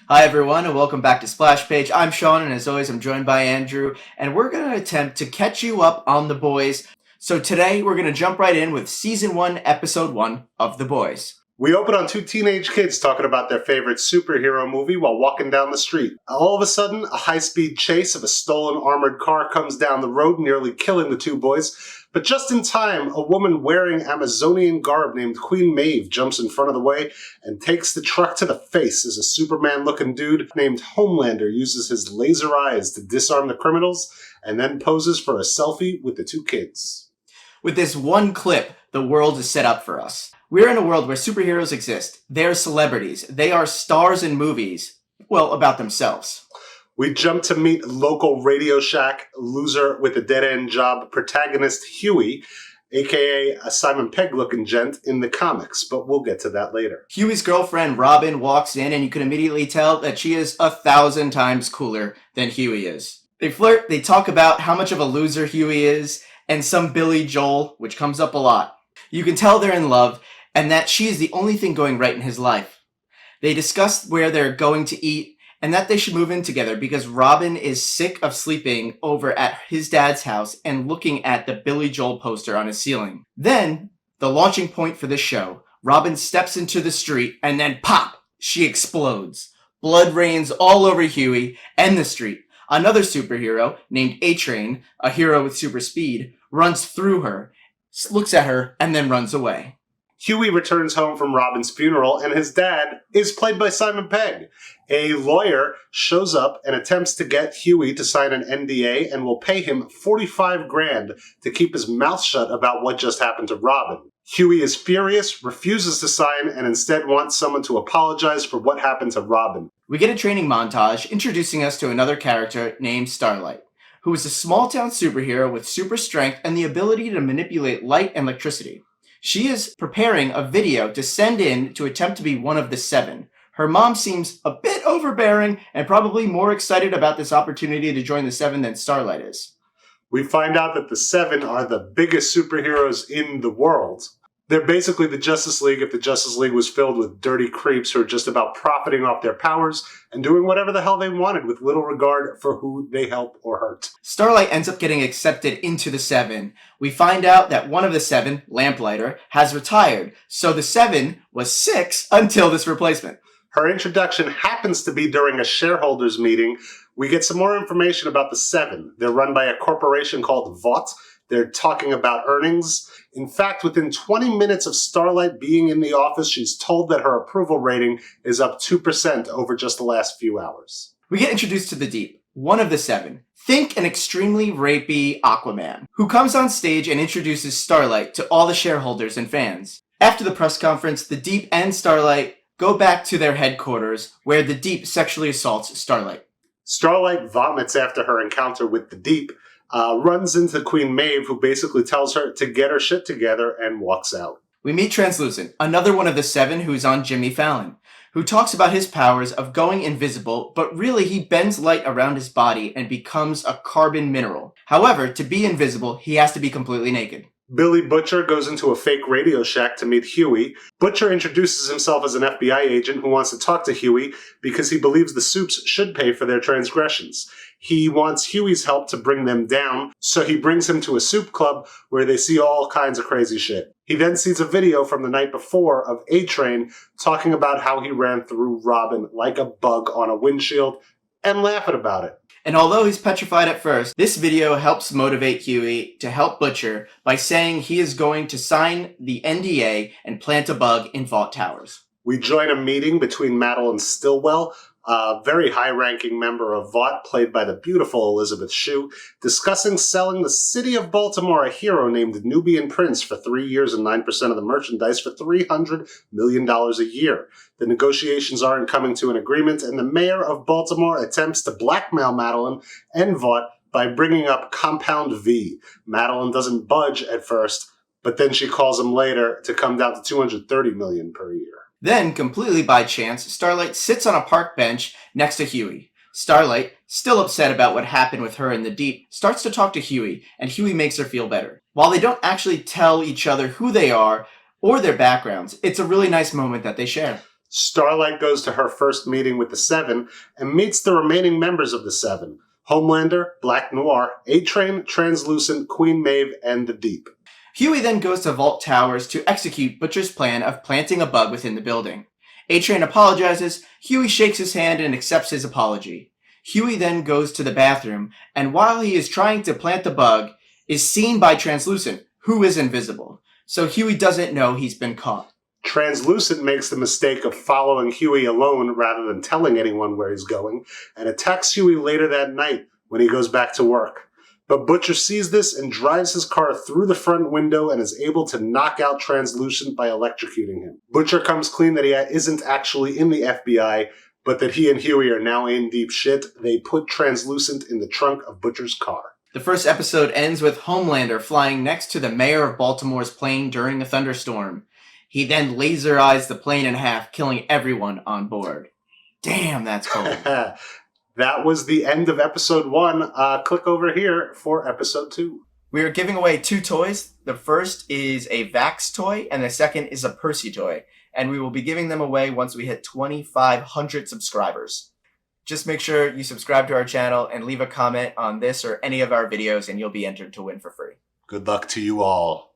Hi everyone and welcome back to Splash Page. I'm Sean and as always I'm joined by Andrew and we're going to attempt to catch you up on The Boys. So today we're going to jump right in with Season 1, Episode 1 of The Boys. We open on two teenage kids talking about their favorite superhero movie while walking down the street. All of a sudden, a high-speed chase of a stolen armored car comes down the road, nearly killing the two boys. But just in time, a woman wearing Amazonian garb named Queen Maeve jumps in front of the way and takes the truck to the face as a Superman-looking dude named Homelander uses his laser eyes to disarm the criminals and then poses for a selfie with the two kids. With this one clip, the world is set up for us. We're in a world where superheroes exist. They're celebrities. They are stars in movies. Well, about themselves. We jump to meet local Radio Shack loser with a dead-end job protagonist Hughie, aka a Simon Pegg-looking gent in the comics, but we'll get to that later. Hughie's girlfriend Robin walks in and you can immediately tell that she is 1,000 times cooler than Hughie is. They flirt, they talk about how much of a loser Hughie is, and some Billy Joel, which comes up a lot. You can tell they're in love, and that she is the only thing going right in his life. They discuss where they're going to eat, and that they should move in together because Robin is sick of sleeping over at his dad's house and looking at the Billy Joel poster on his ceiling. Then, the launching point for this show, Robin steps into the street, and then pop! She explodes. Blood rains all over Hughie and the street. Another superhero, named A-Train, a hero with super speed, runs through her, looks at her, and then runs away. Hughie returns home from Robin's funeral, and his dad is played by Simon Pegg. A lawyer shows up and attempts to get Hughie to sign an NDA and will pay him $45,000 to keep his mouth shut about what just happened to Robin. Hughie is furious, refuses to sign, and instead wants someone to apologize for what happened to Robin. We get a training montage introducing us to another character named Starlight, who is a small-town superhero with super strength and the ability to manipulate light and electricity. She is preparing a video to send in to attempt to be one of the 7. Her mom seems a bit overbearing and probably more excited about this opportunity to join the 7 than Starlight is. We find out that the 7 are the biggest superheroes in the world. They're basically the Justice League if the Justice League was filled with dirty creeps who are just about profiting off their powers and doing whatever the hell they wanted with little regard for who they help or hurt. Starlight ends up getting accepted into the 7. We find out that one of the 7, Lamplighter, has retired, so the 7 was 6 until this replacement. Her introduction happens to be during a shareholders meeting. We get some more information about the 7. They're run by a corporation called Vought. They're talking about earnings. In fact, within 20 minutes of Starlight being in the office, she's told that her approval rating is up 2% over just the last few hours. We get introduced to the Deep, one of the 7. Think an extremely rapey Aquaman, who comes on stage and introduces Starlight to all the shareholders and fans. After the press conference, the Deep and Starlight go back to their headquarters, where the Deep sexually assaults Starlight. Starlight vomits after her encounter with the Deep, runs into Queen Maeve, who basically tells her to get her shit together and walks out. We meet Translucent, another one of the 7 who's on Jimmy Fallon, who talks about his powers of going invisible, but really he bends light around his body and becomes a carbon mineral. However, to be invisible, he has to be completely naked. Billy Butcher goes into a fake Radio Shack to meet Hughie. Butcher introduces himself as an FBI agent who wants to talk to Hughie because he believes the Supes should pay for their transgressions. He wants Hughie's help to bring them down, so he brings him to a soup club where they see all kinds of crazy shit. He then sees a video from the night before of A-Train talking about how he ran through Robin like a bug on a windshield and laughing about it. And although he's petrified at first, this video helps motivate Hughie to help Butcher by saying he is going to sign the NDA and plant a bug in Vought Towers. We join a meeting between Madeline Stillwell, a very high-ranking member of Vought, played by the beautiful Elizabeth Shue, discussing selling the city of Baltimore a hero named Nubian Prince for 3 years and 9% of the merchandise for $300 million a year. The negotiations aren't coming to an agreement, and the mayor of Baltimore attempts to blackmail Madeline and Vought by bringing up Compound V. Madeline doesn't budge at first, but then she calls him later to come down to $230 million per year. Then, completely by chance, Starlight sits on a park bench next to Hughie. Starlight, still upset about what happened with her in the Deep, starts to talk to Hughie, and Hughie makes her feel better. While they don't actually tell each other who they are or their backgrounds, it's a really nice moment that they share. Starlight goes to her first meeting with the Seven and meets the remaining members of the Seven: Homelander, Black Noir, A-Train, Translucent, Queen Maeve, and the Deep. Hughie then goes to Vault Towers to execute Butcher's plan of planting a bug within the building. A-Train apologizes, Hughie shakes his hand and accepts his apology. Hughie then goes to the bathroom, and while he is trying to plant the bug, is seen by Translucent, who is invisible. So Hughie doesn't know he's been caught. Translucent makes the mistake of following Hughie alone rather than telling anyone where he's going, and attacks Hughie later that night when he goes back to work. But Butcher sees this and drives his car through the front window and is able to knock out Translucent by electrocuting him. Butcher comes clean that he isn't actually in the FBI, but that he and Hughie are now in deep shit. They put Translucent in the trunk of Butcher's car. The first episode ends with Homelander flying next to the mayor of Baltimore's plane during a thunderstorm. He then laser eyes the plane in half, killing everyone on board. Damn, that's cool. That was the end of episode 1. Click over here for episode 2. We are giving away 2 toys. The first is a Vax toy, and the second is a Percy toy. And we will be giving them away once we hit 2,500 subscribers. Just make sure you subscribe to our channel and leave a comment on this or any of our videos, and you'll be entered to win for free. Good luck to you all.